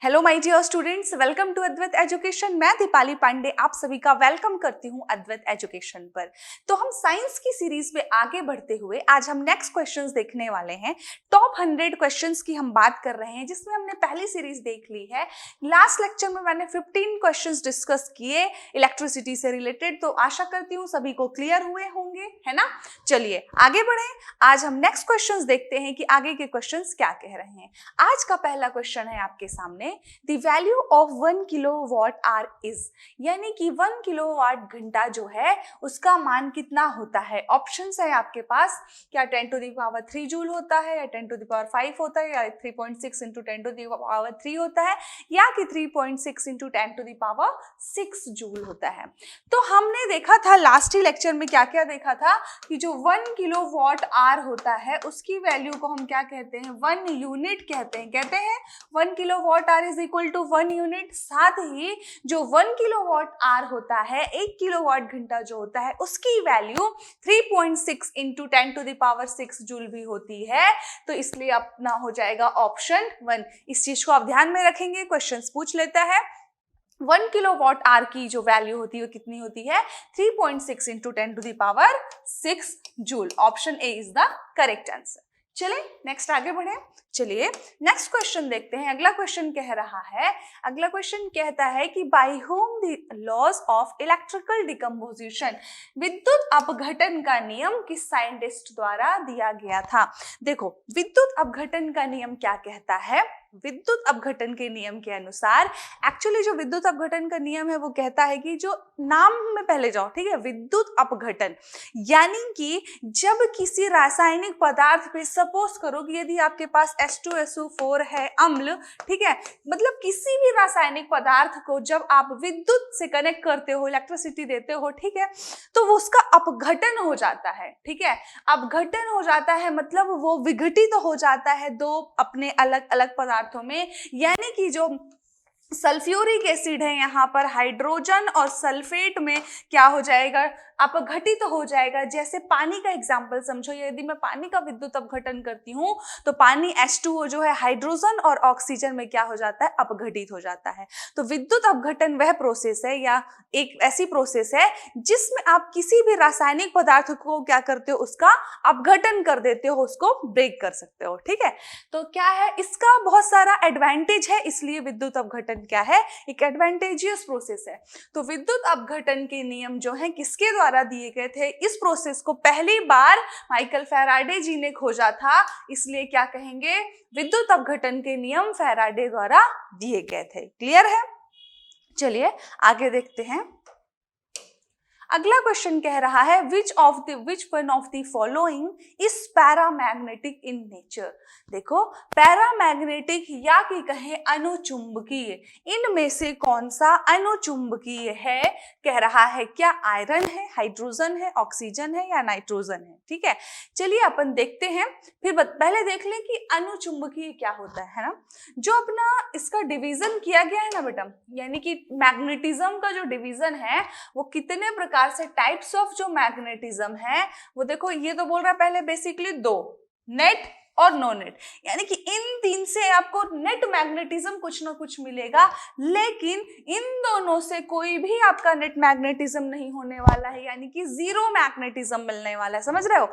Hello my dear students, welcome to Advait education. मैं दीपाली पांडे आप सभी का वेलकम करती हूँ अद्वैत एजुकेशन पर। तो हम साइंस की सीरीज में आगे बढ़ते हुए आज हम नेक्स्ट क्वेश्चंस देखने वाले हैं। टॉप 100 क्वेश्चंस की हम बात कर रहे हैं, जिसमें हमने पहली सीरीज देख ली है। लास्ट लेक्चर में मैंने 15 क्वेश्चंस डिस्कस किए इलेक्ट्रिसिटी से रिलेटेड, तो आशा करती हूँ सभी को क्लियर हुए होंगे, है ना। चलिए आगे बढ़े। आज हम नेक्स्ट क्वेश्चंस देखते हैं कि आगे के क्वेश्चंस क्या कह रहे हैं। आज का पहला क्वेश्चन है आपके सामने, The value of 1 kilowatt hour is, यानी कि 1 किलोवाट घंटा जो है उसका मान कितना होता है। ऑप्शंस है आपके पास, क्या 10 टू द पावर 3 जूल होता है, या 10 टू द पावर 5 होता है, या 3.6 इंटू 10 टू द पावर 3 होता है, या कि 3.6 into 10 to the power 6 joule होता है। तो हमने देखा था लास्ट ही लेक्चर में क्या क्या देखा था कि जो 1 किलोवाट आवर होता है उसकी वैल्यू को हम क्या कहते हैं, 1 यूनिट कहते हैं 1 kilowatt hour is equal to 1 unit. साथ ही जो 1 किलोवाट आवर होता है, 1 किलोवाट घंटा जो होता है, उसकी value 3.6 into 10 to the power 6 joule भी होती है। तो इसलिए अपना हो जाएगा ऑप्शन 1। इस चीज को आप ध्यान में रखेंगे, क्वेश्चंस पूछ लेता है। 1 किलोवाट आवर की जो वैल्यू होती है वो कितनी होती है, 3.6 into 10 to the power 6 joule. Option A is the correct answer. चले नेक्स्ट आगे बढ़े। चलिए नेक्स्ट क्वेश्चन देखते हैं। अगला क्वेश्चन कह रहा है, अगला क्वेश्चन कहता है कि by whom the laws of electrical decomposition, विद्युत अपघटन का नियम किस साइंटिस्ट द्वारा दिया गया था। देखो विद्युत अपघटन का नियम क्या कहता है। विद्युत अपघटन के नियम के अनुसार, एक्चुअली जो विद्युत अपघटन का नियम है वो कहता है कि जो नाम में पहले जाओ, ठीक है, विद्युत अपघटन यानी कि जब किसी रासायनिक पदार्थ पे, सपोज करो कि यदि आपके पास H2SO4 है अम्ल, ठीक है, मतलब किसी भी रासायनिक पदार्थ को जब आप विद्युत से कनेक्ट करते हो, इलेक्ट्रिसिटी देते हो, ठीक है, तो वो उसका अपघटन हो जाता है। ठीक है, अपघटन हो जाता है मतलब वो विघटित हो जाता है दो अपने अलग अलग पदार्थों में, यानी कि जो सल्फ्यूरिक एसिड है यहाँ पर हाइड्रोजन और सल्फेट में क्या हो जाएगा, अपघटित हो जाएगा। जैसे पानी का एग्जांपल समझो, यदि मैं पानी का विद्युत अपघटन करती हूँ तो पानी H2O जो है हाइड्रोजन और ऑक्सीजन में क्या हो जाता है, अपघटित हो जाता है। तो विद्युत अपघटन वह प्रोसेस है या एक ऐसी प्रोसेस है जिसमें आप किसी भी रासायनिक पदार्थ को क्या करते हो, उसका अपघटन कर देते हो, उसको ब्रेक कर सकते हो। ठीक है, तो क्या है, इसका बहुत सारा एडवांटेज है, इसलिए विद्युत अपघटन क्या है, एक एडवांटेजियस प्रोसेस है। तो विद्युत अपघटन के नियम जो हैं किसके द्वारा दिए गए थे, इस प्रोसेस को पहली बार माइकल फैराडे जी ने खोजा था, इसलिए क्या कहेंगे, विद्युत अपघटन के नियम फैराडे द्वारा दिए गए थे। क्लियर है। चलिए आगे देखते हैं। अगला क्वेश्चन कह रहा है which one of the following is paramagnetic in nature. देखो पैरामैग्नेटिक या कि कहें अनुचुंबकीय, इनमें से कौन सा अनुचुंबकीय है, कह रहा है क्या आयरन है, हाइड्रोजन है, ऑक्सीजन है या नाइट्रोजन है। ठीक है, चलिए अपन देखते हैं, फिर पहले देख लें कि अनुचुंबकीय क्या होता है ना। जो अपना इसका डिवीजन किया गया है ना बेटा, यानी कि मैग्नेटिज्म का जो डिवीजन है वो कितने प्रकार से, टाइप्स ऑफ जो मैग्नेटिज्म है वो देखो, ये तो बोल रहा है पहले बेसिकली दो, नेट और नो नेट, यानी कि इन तीन से आपको नेट मैग्नेटिज्म कुछ ना कुछ मिलेगा, लेकिन इन दोनों से कोई भी आपका नेट मैग्नेटिज्म नहीं होने वाला है, यानी कि जीरो मैग्नेटिज्म मिलने वाला है। समझ रहे हो,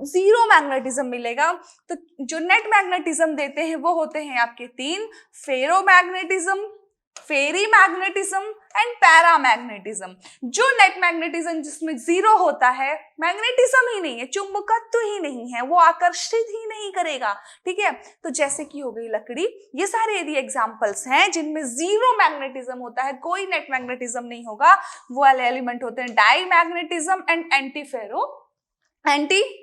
जीरो मैग्नेटिज्म मिलेगा। तो जो नेट मैग्नेटिज्म देते हैं वो होते हैं आपके तीन, ferromagnetism, ferrimagnetism and paramagnetism. जो नेट मैग्नेटिज्म जिसमें जीरो होता है, मैग्नेटिज्म ही नहीं है, चुंबकत्व ही नहीं है, वो आकर्षित ही नहीं करेगा। ठीक है, तो जैसे कि हो गई लकड़ी, ये सारे यदि एग्जांपल्स हैं जिनमें जीरो मैग्नेटिज्म होता है, कोई नेट मैग्नेटिज्म नहीं होगा, वो वाले एलिमेंट होते हैं diamagnetism and anti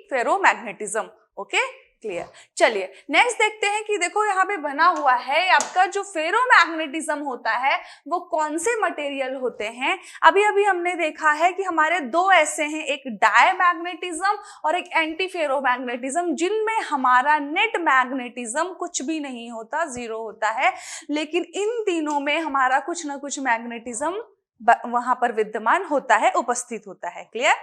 ferromagnetism. Okay clear. चलिए नेक्स्ट देखते हैं कि देखो यहाँ पे बना हुआ है आपका जो फेरोमैग्नेटिज्म होता है वो कौन से मटेरियल होते हैं। अभी अभी हमने देखा है कि हमारे दो ऐसे हैं, एक डायमैग्नेटिज्म और एक एंटी फेरोमैग्नेटिज्म, जिनमें हमारा नेट मैग्नेटिज्म कुछ भी नहीं होता, जीरो होता है, लेकिन इन तीनों में हमारा कुछ ना कुछ मैग्नेटिज्म वहां पर विद्यमान होता है, उपस्थित होता है। क्लियर?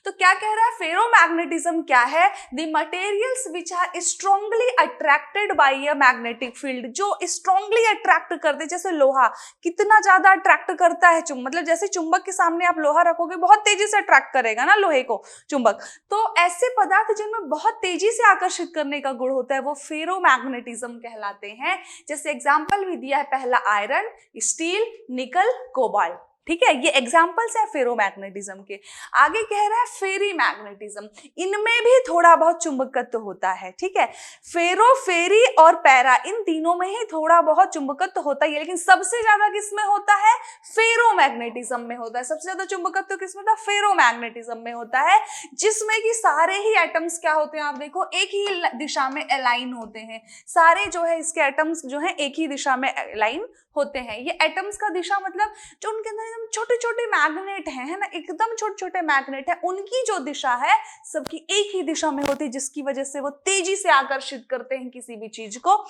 तो क्या कह रहा है, फेरोमैग्नेटिज्म क्या है? The materials which are strongly attracted by a magnetic field, जो स्ट्रांगली अट्रैक्ट करते, जैसे लोहा कितना ज्यादा अट्रैक्ट करता है, मतलब जैसे चुंबक के सामने आप लोहा रखोगे बहुत तेजी से अट्रैक्ट करेगा ना लोहे को चुंबक, तो ऐसे पदार्थ जिनमें बहुत तेजी से आकर्षित करने का गुण होता है वो फेरोमैग्नेटिज्म कहलाते हैं। जैसे एग्जांपल भी दिया है, पहला आयरन, स्टील, निकल, कोबाल्ट। ठीक है, ये एग्जांपल्स है फेरोमैग्नेटिज्म के। आगे कह रहा है फेरी मैग्नेटिज्म, इनमें भी थोड़ा बहुत चुंबकत्व होता है। ठीक है, फेरो, फेरी और पैरा, इन तीनों में ही थोड़ा बहुत चुंबकत्व होता है, लेकिन सबसे ज्यादा किसमें होता है? फेरोमैग्नेटिज्म में होता है। सबसे ज्यादा चुंबकत्व किसमें था? फेरोमैग्नेटिज्म में होता है, जिसमें कि सारे ही एटम्स क्या होते हैं, आप देखो एक ही दिशा में अलाइन होते हैं। सारे जो है इसके एटम्स जो है एक ही दिशा में अलाइन होते हैं। ये एटम्स का दिशा मतलब जो उनके अंदर एकदम छोटे छोटे मैग्नेट हैं, है ना, एकदम छोटे छोटे मैग्नेट है, उनकी जो दिशा है सबकी एक ही दिशा में होती है, जिसकी वजह से वो तेजी से आकर्षित करते हैं किसी भी चीज को।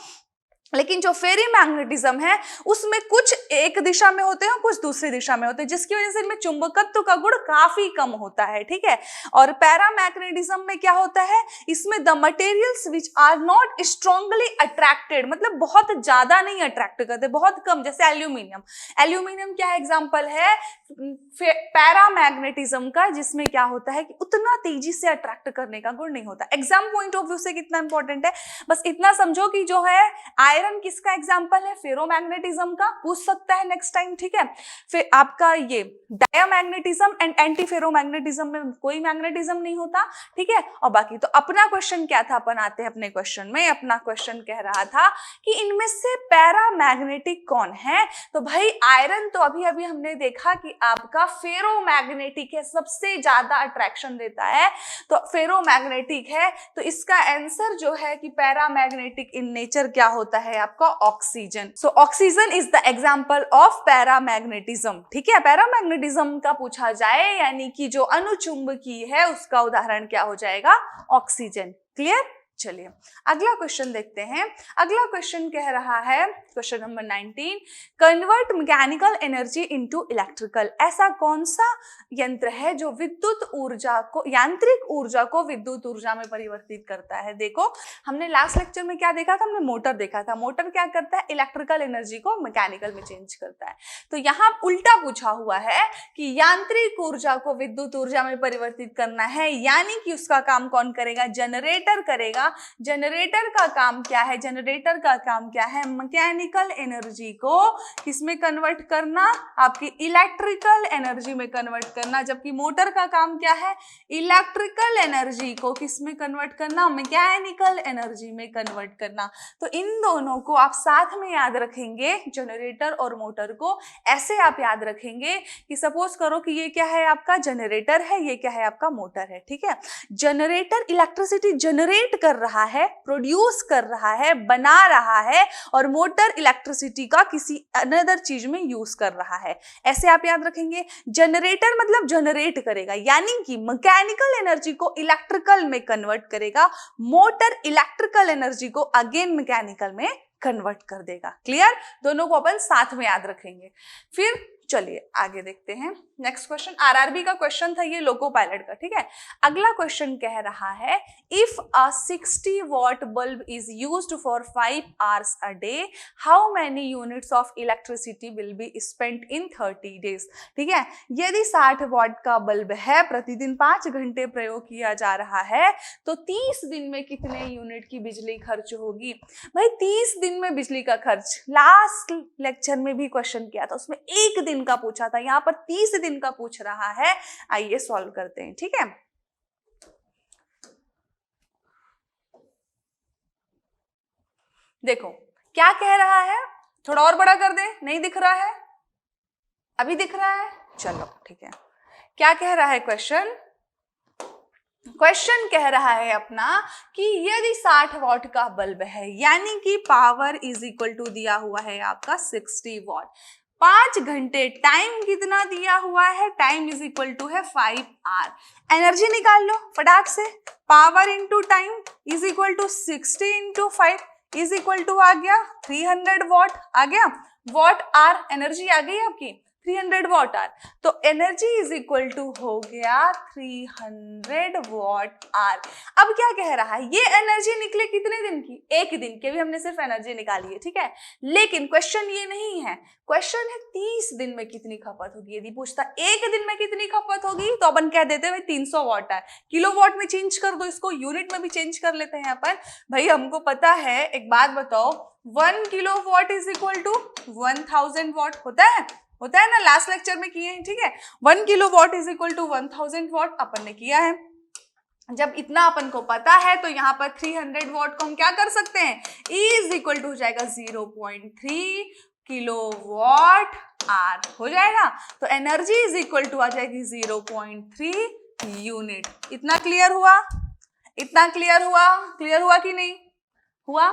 लेकिन जो फेरी मैग्नेटिज्म है उसमें कुछ एक दिशा में होते हैं, कुछ दूसरी दिशा में होते हैं, जिसकी वजह से इनमें चुंबकत्व का गुण काफी कम होता है। ठीक है, और पैरामैग्नेटिज्म में क्या होता है, इसमें the materials which are not strongly attracted, मतलब बहुत ज्यादा नहीं अट्रैक्ट करते, बहुत कम, जैसे एल्यूमिनियम। एल्यूमिनियम क्या एग्जाम्पल है पैरामैग्नेटिज्म का, जिसमें क्या होता है कि उतना तेजी से अट्रैक्ट करने का गुण नहीं होता। एग्जाम पॉइंट ऑफ व्यू से कितना इंपॉर्टेंट है, बस इतना समझो कि जो है आयरन किसका एग्जाम्पल है? फेरोमैग्नेटिज्म का, पूछ सकता है नेक्स्ट टाइम। ठीक है, फिर आपका ये डायामैग्नेटिज्म एंड एंटी फेरोमैग्नेटिज्म में कोई मैग्नेटिज्म नहीं होता। ठीक है, और बाकी तो अपना क्वेश्चन क्या था, अपन आते हैं अपने क्वेश्चन में। अपना क्वेश्चन कह रहा था कि इनमें से पैरामैग्नेटिक कौन है? तो भाई आयरन तो अभी अभी हमने देखा कि आपका फेरोमैग्नेटिक है, सबसे ज्यादा अट्रैक्शन देता है, तो फेरोमैग्नेटिक है। तो इसका आंसर जो है कि पैरामैग्नेटिक इन नेचर क्या होता है आपका? Oxygen. So oxygen is the example of paramagnetism. ठीक है, पैरामैग्नेटिज्म का पूछा जाए यानी कि जो अणुचुंबकीय है उसका उदाहरण क्या हो जाएगा? ऑक्सीजन। क्लियर? चलिए अगला क्वेश्चन देखते हैं। अगला क्वेश्चन कह रहा है, question number 19, convert mechanical energy into electrical. ऐसा कौन सा यंत्र है जो विद्युत ऊर्जा को, यांत्रिक ऊर्जा को विद्युत ऊर्जा में परिवर्तित करता है? देखो हमने लास्ट लेक्चर में क्या देखा था, हमने मोटर देखा था। मोटर क्या करता है? इलेक्ट्रिकल एनर्जी को मैकेनिकल में चेंज करता है। तो यहाँ उल्टा पूछा हुआ है कि यांत्रिक ऊर्जा को विद्युत ऊर्जा में परिवर्तित करना है, यानी कि उसका काम कौन करेगा? जनरेटर करेगा। जनरेटर का काम क्या है? जनरेटर का काम क्या है? मैकेनिकल एनर्जी को किसमें कन्वर्ट करना? आपकी इलेक्ट्रिकल एनर्जी में कन्वर्ट करना। जबकि मोटर का काम क्या है? इलेक्ट्रिकल एनर्जी को किसमें कन्वर्ट करना? मैकेनिकल एनर्जी में कन्वर्ट करना। तो इन दोनों को आप साथ में याद रखेंगे, जनरेटर और मोटर को। ऐसे आप याद रखेंगे कि सपोज करो कि ये क्या है आपका? जनरेटर है, ये क्या है आपका? मोटर है। ठीक है, जनरेटर इलेक्ट्रिसिटी जनरेट कर रहा है, प्रोड्यूस कर रहा है, बना रहा है, और मोटर इलेक्ट्रिसिटी का किसी अनदर चीज में यूज कर रहा है। ऐसे आप याद रखेंगे। जनरेटर मतलब जनरेट करेगा, यानी कि मैकेनिकल एनर्जी को इलेक्ट्रिकल में कन्वर्ट करेगा। मोटर इलेक्ट्रिकल एनर्जी को अगेन मैकेनिकल में कन्वर्ट कर देगा। क्लियर? दोनों को अपन साथ में याद रखेंगे। फिर चलिए आगे देखते हैं। नेक्स्ट क्वेश्चन आरआरबी का क्वेश्चन था ये, लोको पायलट का। ठीक है, अगला क्वेश्चन कह रहा है, if a 60 what bulb is used for 5 hours a day, how many units of electricity will be spent in 30 days. ठीक है, यदि 60 वॉट का बल्ब है, प्रतिदिन 5 घंटे प्रयोग किया जा रहा है, तो 30 दिन में कितने यूनिट की बिजली खर्च होगी? भाई 30 दिन में बिजली का खर्च लास्ट लेक्चर में भी क्वेश्चन किया था, उसमें एक दिन का पूछा था, यहां पर 30 दिन का पूछ रहा है। आइए सॉल्व करते हैं। ठीक है, देखो क्या कह रहा है, थोड़ा और बड़ा कर दे, नहीं दिख रहा है? अभी दिख रहा है? चलो ठीक है, क्या कह रहा है क्वेश्चन? क्वेश्चन कह रहा है अपना कि यदि 60 वॉट का बल्ब है, यानी कि पावर इज इक्वल टू दिया हुआ है आपका 60 वॉट, 5 घंटे, टाइम कितना दिया हुआ है? टाइम इज इक्वल टू है 5 आवर। एनर्जी निकाल लो फटाक से, power into time is equal to 60 into 5 is equal to आ गया 300 वॉट। आ गया वॉट आर, एनर्जी आ गई आपकी 300 वॉट आर। तो एनर्जी इज इक्वल टू हो गया 300 वॉट आर। अब क्या कह रहा है, ये एनर्जी निकले कितने दिन की, एक दिन की। अभी हमने सिर्फ एनर्जी निकाली है, ठीक है। लेकिन क्वेश्चन ये नहीं है, क्वेश्चन है 30 दिन में कितनी खपत होगी। यदि पूछता एक दिन में कितनी खपत होगी तो अपन कह देते हैं 300 वॉट आर। किलोवाट में चेंज कर दो इसको, यूनिट में भी चेंज कर लेते हैं अपन। भाई हमको पता है, एक बात बताओ, 1 kilowatt is equal to 1000 watt होता है ना, लास्ट लेक्चर में किए हैं, ठीक है। 1 kilowatt is equal to 1000 watt अपन ने किया है। जब इतना अपन को पता है तो यहाँ पर 300 वॉट को हम क्या कर सकते हैं, इज इक्वल टू हो जाएगा 0.3 किलोवाट आर हो जाएगा। तो एनर्जी इज इक्वल टू आ जाएगी 0.3 यूनिट। इतना क्लियर हुआ, इतना क्लियर हुआ, क्लियर हुआ कि नहीं हुआ?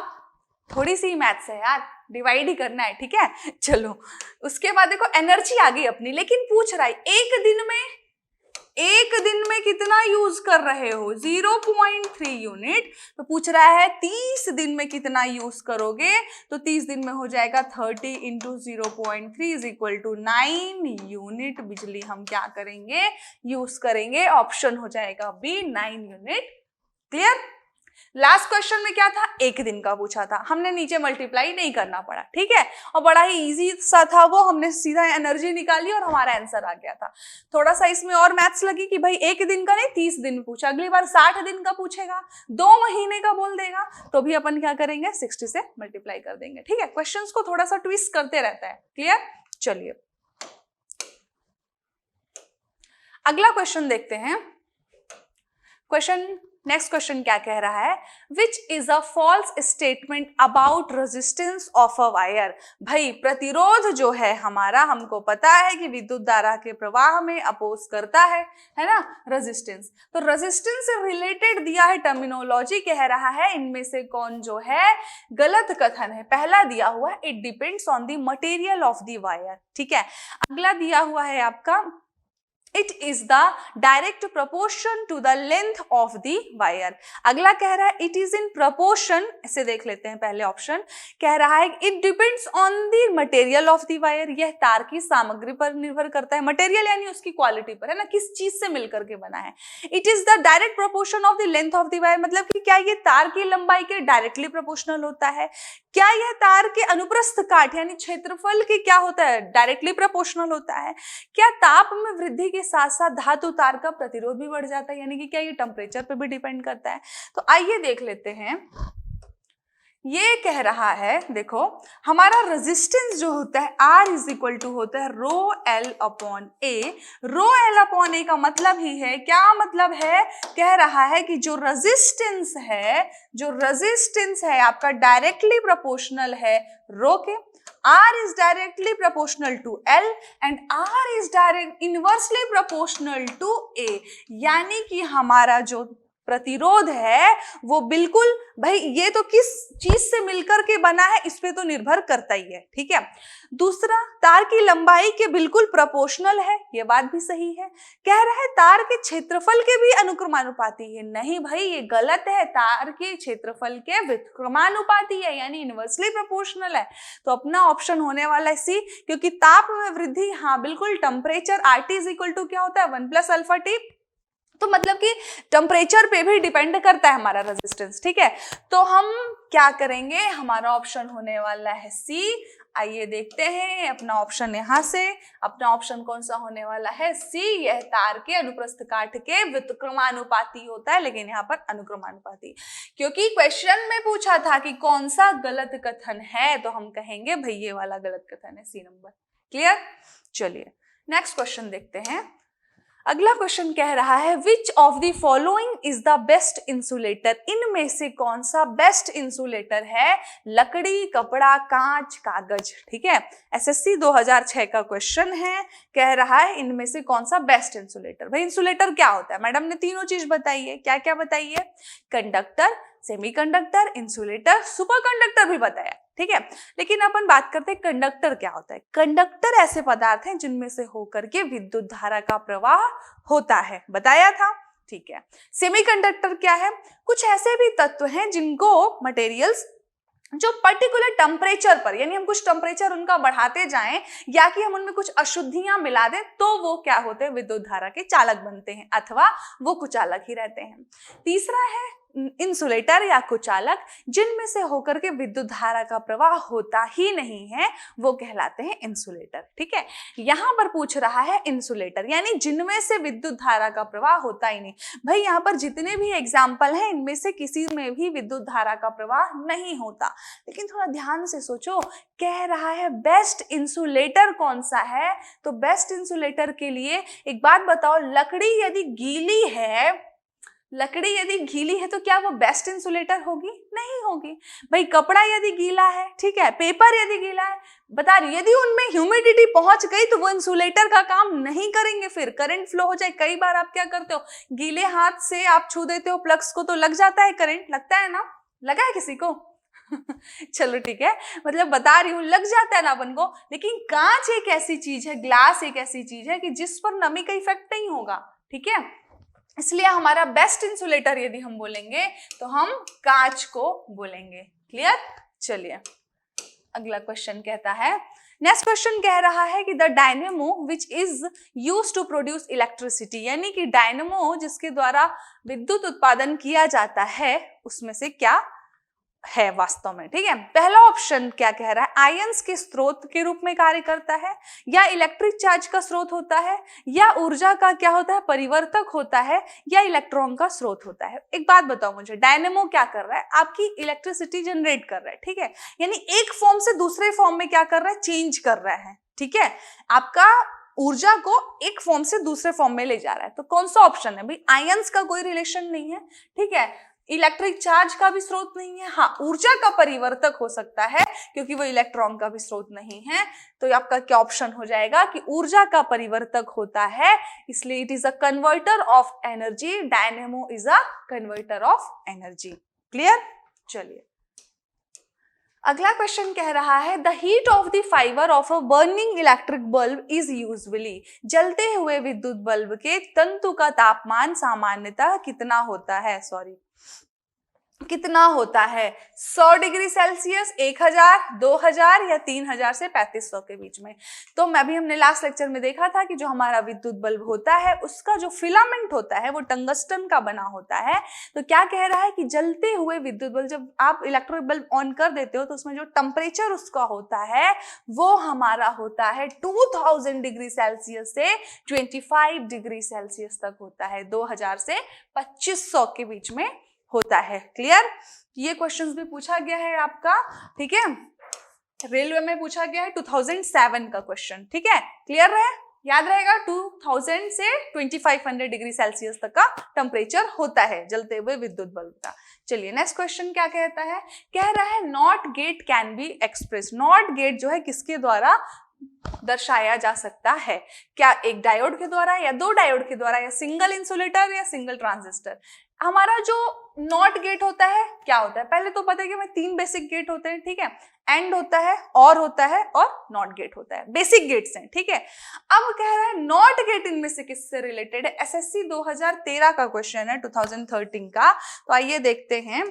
थोड़ी सी मैथ्स है यार, डिवाइड ही करना है, ठीक है। चलो उसके बाद देखो एनर्जी आ गई अपनी, लेकिन पूछ रहा है एक दिन में कितना यूज कर रहे हो, 0.3 यूनिट। तो पूछ रहा है 30 दिन में कितना यूज करोगे, तो 30 दिन में हो जाएगा 30 into 0.3 is equal to 9 unit बिजली हम क्या करेंगे, यूज करेंगे। ऑप्शन हो जाएगा B, 9 unit. Clear? Last question में क्या था, एक दिन का पूछा था, हमने नीचे मल्टीप्लाई नहीं करना पड़ा, ठीक है। और बड़ा ही इजी सा था वो, हमने सीधा एनर्जी निकाली और हमारा आंसर आ गया था। थोड़ा सा इसमें और मैथ्स लगी कि भाई एक दिन का नहीं 30 दिन में पूछा, अगली बार 60 दिन का पूछेगा, 2 महीने का बोल देगा, तो भी अपन क्या करेंगे 60 से मल्टीप्लाई कर देंगे, ठीक है। क्वेश्चन को थोड़ा सा ट्विस्ट करते रहता है। क्लियर? चलिए अगला क्वेश्चन देखते हैं। नेक्स्ट क्वेश्चन क्या कह रहा है, which is a false statement about resistance of a wire. भाई प्रतिरोध जो है हमारा, हमको पता है कि विद्युत धारा के प्रवाह में अपोज करता है ना, रेजिस्टेंस। तो रेजिस्टेंस से रिलेटेड दिया है टर्मिनोलॉजी, कह रहा है इनमें से कौन जो है गलत कथन है। पहला दिया हुआ है it depends on the material of the wire, ठीक है। अगला दिया हुआ है आपका it is the direct proportion to the length of the wire. अगला कह रहा है इट इज इन प्रपोर्शन, इसे देख लेते हैं। पहले ऑप्शन कह रहा है it depends on the material of the wire, यह तार की सामग्री पर निर्भर करता है। मटेरियल यानी उसकी क्वालिटी पर, है ना, किस चीज से मिलकर के बना है। It is the direct proportion of the length of the wire, मतलब कि क्या ये तार की लंबाई के डायरेक्टली प्रोपोर्शनल होता है। क्या यह तार के अनुप्रस्थ काट यानी क्षेत्रफल के क्या होता है, डायरेक्टली प्रोपोर्शनल होता है। क्या ताप में वृद्धि के साथ साथ धातु तार का प्रतिरोध भी बढ़ जाता है, यानी कि क्या ये टेम्परेचर पे भी डिपेंड करता है। तो आइए देख लेते हैं। ये कह रहा है, देखो हमारा रेजिस्टेंस जो होता है R इज इक्वल टू होता है रो एल अपॉन ए। रो एल अपॉन ए का मतलब ही है, क्या मतलब है, कह रहा है कि जो रेजिस्टेंस है आपका डायरेक्टली प्रोपोर्शनल है रो के। R is directly proportional to L and R is inversely proportional to A, यानी कि हमारा जो प्रतिरोध है वो बिल्कुल, भाई ये तो किस चीज से मिलकर के बना है इस पे तो निर्भर करता ही है, ठीक है। दूसरा, तार की लंबाई के बिल्कुल प्रोपोर्शनल है, ये बात भी सही है। कह रहा है तार के क्षेत्रफल के भी अनुक्रमानुपाती है, नहीं भाई ये गलत है, तार के क्षेत्रफल के व्युत्क्रमानुपाती है यानी इनवर्सली प्रोपोर्शनल है। तो अपना ऑप्शन होने वाला है सी, क्योंकि ताप में वृद्धि, हाँ बिल्कुल, temperature RT is equal to क्या होता है 1 + अल्फा टी, तो मतलब कि टेम्परेचर पे भी डिपेंड करता है हमारा रेजिस्टेंस, ठीक है। तो हम क्या करेंगे, हमारा ऑप्शन होने वाला है सी। आइए देखते हैं अपना ऑप्शन, यहाँ से अपना ऑप्शन कौन सा होने वाला है, सी। यह तार के अनुप्रस्थ काट के व्युत्क्रमानुपाती होता है, लेकिन यहाँ पर अनुक्रमानुपाती, क्योंकि क्वेश्चन में पूछा था कि कौन सा गलत कथन है, तो हम कहेंगे भाई ये वाला गलत कथन है, सी नंबर। क्लियर? चलिए नेक्स्ट क्वेश्चन देखते हैं। अगला क्वेश्चन कह रहा है which of the following is the best insulator. इनमें से कौन सा बेस्ट इंसुलेटर है, लकड़ी, कपड़ा, कांच, कागज, ठीक है। SSC 2006 का क्वेश्चन है, कह रहा है इनमें से कौन सा बेस्ट इंसुलेटर। भाई इंसुलेटर क्या होता है, मैडम ने तीनों चीज बताई है, क्या क्या बताई है, कंडक्टर, सेमीकंडक्टर, इंसुलेटर, सुपरकंडक्टर भी बताया, ठीक है। लेकिन अपन बात करते हैं कंडक्टर क्या होता है। कंडक्टर ऐसे पदार्थ हैं जिनमें से होकर के विद्युत धारा का प्रवाह होता है, बताया था, ठीक है। सेमीकंडक्टर क्या है, कुछ ऐसे भी तत्व हैं जिनको मटेरियल्स जो पर्टिकुलर टेम्परेचर पर, यानी हम कुछ टेम्परेचर उनका बढ़ाते जाएं या कि हम उनमें कुछ अशुद्धियां मिला दें, तो वो क्या होते हैं, विद्युत धारा के चालक बनते हैं अथवा वो कुचालक ही रहते हैं। तीसरा है इंसुलेटर या कुचालक, जिनमें से होकर के विद्युत धारा का प्रवाह होता ही नहीं है, वो कहलाते हैं इंसुलेटर। ठीक है, यहां पर पूछ रहा है इंसुलेटर, यानी जिनमें से विद्युत धारा का प्रवाह होता ही नहीं। भाई यहाँ पर जितने भी एग्जाम्पल हैं, इनमें से किसी में भी विद्युत धारा का प्रवाह नहीं होता। लेकिन थोड़ा ध्यान से सोचो, कह रहा है बेस्ट इंसुलेटर कौन सा है, तो बेस्ट इंसुलेटर के लिए एक बात बताओ, लकड़ी यदि गीली है, लकड़ी यदि गीली है तो क्या वो बेस्ट इंसुलेटर होगी? नहीं होगी। भाई कपड़ा यदि गीला है, ठीक है, पेपर यदि गीला है, बता रही हूं, यदि उनमें ह्यूमिडिटी पहुंच गई तो वो इंसुलेटर का काम नहीं करेंगे, फिर करंट फ्लो हो जाए। कई बार आप क्या करते हो, गीले हाथ से आप छू देते हो प्लग्स को तो लग जाता है करंट, लगता है ना? लगा है किसी को? चलो ठीक है, मतलब बता रही हूँ लग जाता है ना अपन को। लेकिन कांच एक ऐसी चीज है, ग्लास एक ऐसी चीज है कि जिस पर नमी का इफेक्ट नहीं होगा। ठीक है, इसलिए हमारा बेस्ट इंसुलेटर यदि हम बोलेंगे तो हम कांच को बोलेंगे। क्लियर? चलिए अगला क्वेश्चन कहता है, नेक्स्ट क्वेश्चन कह रहा है कि the dynamo which is used to produce electricity, यानी कि डायनेमो जिसके द्वारा विद्युत उत्पादन किया जाता है, उसमें से क्या है वास्तव में। ठीक है, पहला ऑप्शन क्या कह रहा है, आयंस के स्रोत के रूप में कार्य करता है, या इलेक्ट्रिक चार्ज का स्रोत होता है, या ऊर्जा का क्या होता है, परिवर्तक होता है, या इलेक्ट्रॉन का स्रोत होता है। एक बात बताओ मुझे, डायनेमो क्या कर रहा है, आपकी इलेक्ट्रिसिटी जनरेट कर रहा है। ठीक है, यानी एक फॉर्म से दूसरे फॉर्म में क्या कर रहा है, चेंज कर रहा है। ठीक है, आपका ऊर्जा को एक फॉर्म से दूसरे फॉर्म में ले जा रहा है। तो कौन सा ऑप्शन है भाई, आयंस का कोई रिलेशन नहीं है। ठीक है, इलेक्ट्रिक चार्ज का भी स्रोत नहीं है, हाँ ऊर्जा का परिवर्तक हो सकता है क्योंकि वो इलेक्ट्रॉन का भी स्रोत नहीं है। तो आपका क्या ऑप्शन हो जाएगा कि ऊर्जा का परिवर्तक होता है, इसलिए it is a converter of energy, dynamo is a converter of energy. Clear? चलिए अगला क्वेश्चन कह रहा है, the heat of the fibre of a burning electric bulb is usually, जलते हुए विद्युत बल्ब के तंतु का तापमान सामान्यतः कितना होता है, कितना होता है? 100 डिग्री सेल्सियस, 1000, 2000 या 3000 से 3500 के बीच में। तो हमने लास्ट लेक्चर में देखा था कि जो हमारा विद्युत बल्ब होता है उसका जो फिलामेंट होता है वो टंगस्टन का बना होता है। तो क्या कह रहा है कि जलते हुए विद्युत बल्ब, जब आप इलेक्ट्रिक बल्ब ऑन कर देते हो तो उसमें जो टेम्परेचर उसका होता है वो हमारा होता है 2000 डिग्री सेल्सियस से 25 डिग्री सेल्सियस तक होता है, 2000 से 2500 के बीच में होता है। क्लियर? ये क्वेश्चंस भी पूछा गया है आपका। ठीक है, रेलवे में पूछा गया है 2007 का क्वेश्चन। ठीक है, क्लियर रहे? याद रहेगा 2000 से 2500 डिग्री सेल्सियस तक का टेम्परेचर होता है जलते हुए विद्युत बल्ब का। चलिए नेक्स्ट क्वेश्चन क्या कहता है, कह रहा है not get can be express, not gate जो है किसके द्वारा दर्शाया जा सकता है? क्या एक डायोड के द्वारा, या दो डायोड के द्वारा, या सिंगल इंसुलेटर, या सिंगल ट्रांजिस्टर? हमारा जो नॉट गेट होता है क्या होता है, पहले तो पता है कि हमें 3 बेसिक गेट होते हैं। ठीक है, एंड होता है और नॉट गेट होता है, बेसिक गेट्स हैं। ठीक है, अब कह रहा है नॉट गेट इनमें से किससे रिलेटेड है? एसएससी 2013 का क्वेश्चन है, 2013 का। तो आइए देखते हैं,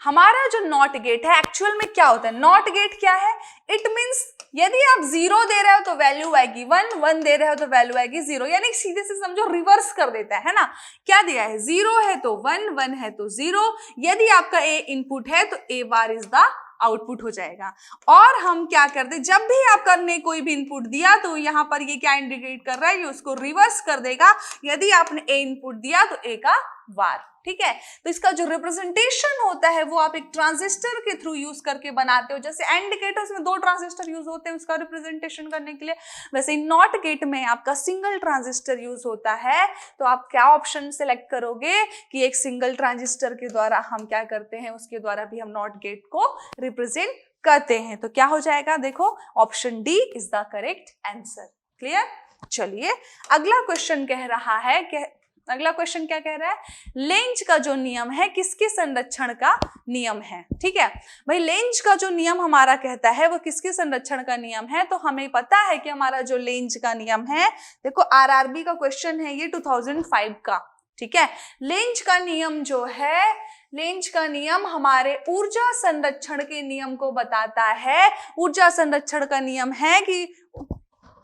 हमारा जो नॉट गेट है एक्चुअल में क्या होता है? नॉट गेट क्या है? इट मींस यदि आप 0 दे रहे हो तो वैल्यू आएगी 1, 1 दे रहे हो तो वैल्यू आएगी 0, यानी सीधे से समझो रिवर्स कर देता है ना। क्या दिया है? 0 है तो 1, 1 है तो 0। यदि आपका ए इनपुट है तो ए बार इज द आउटपुट हो जाएगा। और हम क्या करते, जब भी आपका ने कोई भी इनपुट दिया तो यहाँ पर ये क्या इंडिकेट कर रहा है, ये उसको रिवर्स कर देगा। यदि आपने ए इनपुट दिया तो ए का वार। ठीक है, तो इसका जो रिप्रेजेंटेशन होता है वो आप एक ट्रांजिस्टर के थ्रू यूज करके बनाते हो। जैसे एंड गेट है उसमें 2 ट्रांजिस्टर यूज होते हैं उसका रिप्रेजेंटेशन करने के लिए, वैसे नॉट गेट में आपका सिंगल ट्रांजिस्टर यूज होता है। तो आप क्या ऑप्शन सेलेक्ट करोगे कि एक सिंगल ट्रांजिस्टर के द्वारा हम क्या करते हैं, उसके द्वारा भी हम नॉट गेट को रिप्रेजेंट करते हैं। तो क्या हो जाएगा, देखो option D is the correct answer. Clear? चलिए अगला क्वेश्चन कह रहा है कि अगला क्वेश्चन क्या कह रहा है, लेंज का जो नियम है किसके संरक्षण का नियम है? ठीक है भाई, लेंज का जो नियम हमारा कहता है वो किसके संरक्षण का नियम है? तो हमें पता है कि हमारा जो लेंज का नियम है, देखो आरआरबी का क्वेश्चन है ये 2005 का। ठीक है, लेंज का नियम जो है लेंज का नियम हमारे ऊर्जा संरक्षण के नियम को बताता है। ऊर्जा संरक्षण का नियम है कि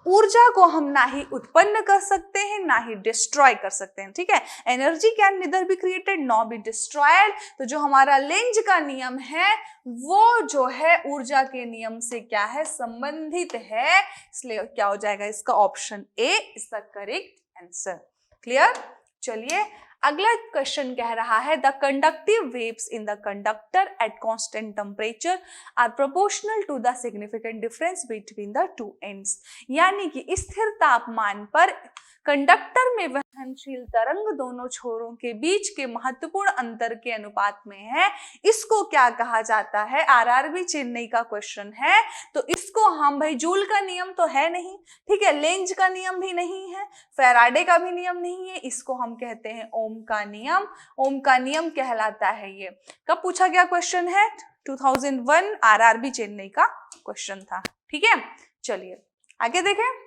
ऊर्जा को हम ना ही उत्पन्न कर सकते हैं ना ही डिस्ट्रॉय कर सकते हैं, ठीक है। Energy can neither be created nor be destroyed. तो जो हमारा लेंज का नियम है वो जो है ऊर्जा के नियम से क्या है, संबंधित है। इसलिए क्या हो जाएगा इसका, option A is the correct answer. Clear. चलिए अगला क्वेश्चन कह रहा है the conductive waves in the conductor at constant temperature are proportional to the significant difference between the two ends. यानी कि स्थिर तापमान पर कंडक्टर में वहनशील तरंग दोनों छोरों के बीच के महत्वपूर्ण अंतर के अनुपात में है। इसको क्या कहा जाता है, आरआरबी चेन्नई का क्वेश्चन है। तो इसको हम, भाई जूल का नियम तो है नहीं, ठीक है, लेंज का नियम भी नहीं है, फैराडे का भी नियम नहीं है, इसको हम कहते हैं ओम का नियम। ओम का नियम कहलाता है ये। कब पूछा गया क्वेश्चन है, 2001 आरआरबी चेन्नई का क्वेश्चन था, ठीक है। चलिए आगे देखें।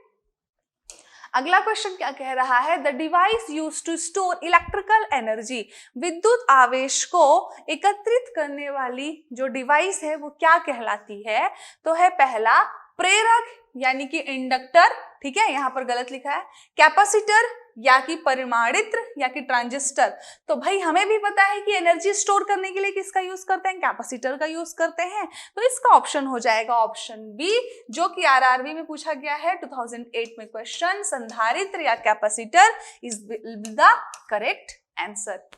अगला क्वेश्चन क्या कह रहा है, the device used to store electrical energy. विद्युत आवेश को एकत्रित करने वाली जो डिवाइस है वो क्या कहलाती है, तो है पहला प्रेरक यानी कि इंडक्टर, ठीक है, यहां पर गलत लिखा है, कैपेसिटर या कि परिमाणित्र या कि ट्रांजिस्टर। तो भाई हमें भी पता है कि एनर्जी स्टोर करने के लिए किसका यूज करते हैं, कैपेसिटर का यूज करते हैं। तो इसका ऑप्शन हो जाएगा ऑप्शन बी, जो कि आरआरबी में पूछा गया है 2008 में क्वेश्चन, संधारित्र या capacitor is the correct answer.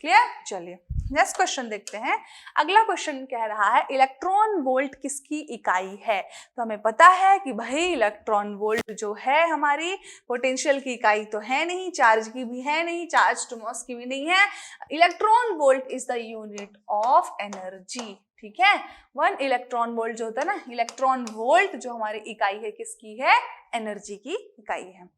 Clear. चलिए नेक्स्ट क्वेश्चन देखते हैं। अगला क्वेश्चन कह रहा है इलेक्ट्रॉन वोल्ट किसकी इकाई है। तो हमें पता है कि भाई इलेक्ट्रॉन वोल्ट जो है हमारी पोटेंशियल की इकाई तो है नहीं, चार्ज की भी है नहीं, चार्ज टू मास की भी नहीं है। Electron volt is the unit of energy, ठीक है। 1 इलेक्ट्रॉन वोल्ट जो होता है ना, इलेक्ट्रॉन वोल्ट जो हमारी इकाई है किसकी है, एनर्जी की इकाई है।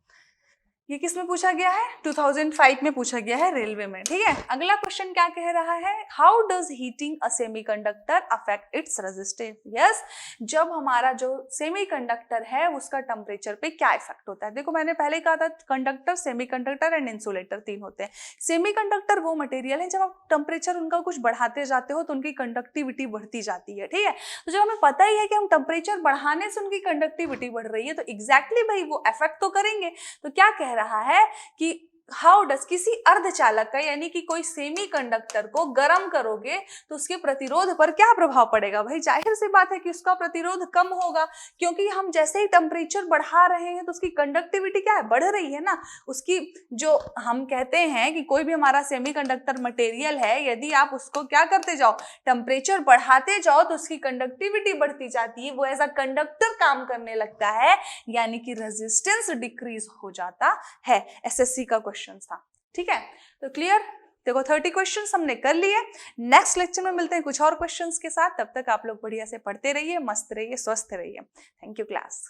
ये किस में पूछा गया है, 2005 में पूछा गया है, रेलवे में, ठीक है। अगला क्वेश्चन क्या कह रहा है, how does heating a semiconductor affect its resistance. Yes, जब हमारा जो सेमीकंडक्टर है उसका टेम्परेचर पे क्या इफेक्ट होता है। देखो मैंने पहले कहा था कंडक्टर, सेमीकंडक्टर एंड इंसुलेटर 3 होते हैं। सेमीकंडक्टर वो मटेरियल है जब आप टेम्परेचर उनका कुछ बढ़ाते जाते हो तो उनकी कंडक्टिविटी बढ़ती जाती है, ठीक है। तो जब हमें पता ही है कि हम टेम्परेचर बढ़ाने से उनकी कंडक्टिविटी बढ़ रही है तो एग्जैक्टली भाई वो इफेक्ट तो करेंगे। तो क्या कह रहा है कि हाउ डस, किसी अर्धचालक का यानी कि कोई सेमीकंडक्टर को गर्म करोगे तो उसके प्रतिरोध पर क्या प्रभाव पड़ेगा। भाई जाहिर सी बात है कि उसका प्रतिरोध कम होगा, क्योंकि हम जैसे ही टेम्परेचर बढ़ा रहे हैं तो उसकी कंडक्टिविटी क्या है, बढ़ रही है ना। उसकी जो हम कहते हैं कि कोई भी हमारा सेमीकंडक्टर मटेरियल है, यदि आप उसको क्या करते जाओ, टेम्परेचर बढ़ाते जाओ तो उसकी कंडक्टिविटी बढ़ती जाती है, वो एज अ कंडक्टर काम करने लगता है, यानी कि रेजिस्टेंस डिक्रीज हो जाता है। एसएससी का क्वेश्चन था, ठीक है। तो क्लियर। देखो 30 क्वेश्चंस हमने कर लिए। नेक्स्ट लेक्चर में मिलते हैं कुछ और क्वेश्चंस के साथ। तब तक आप लोग बढ़िया से पढ़ते रहिए, मस्त रहिए, स्वस्थ रहिए। Thank you class.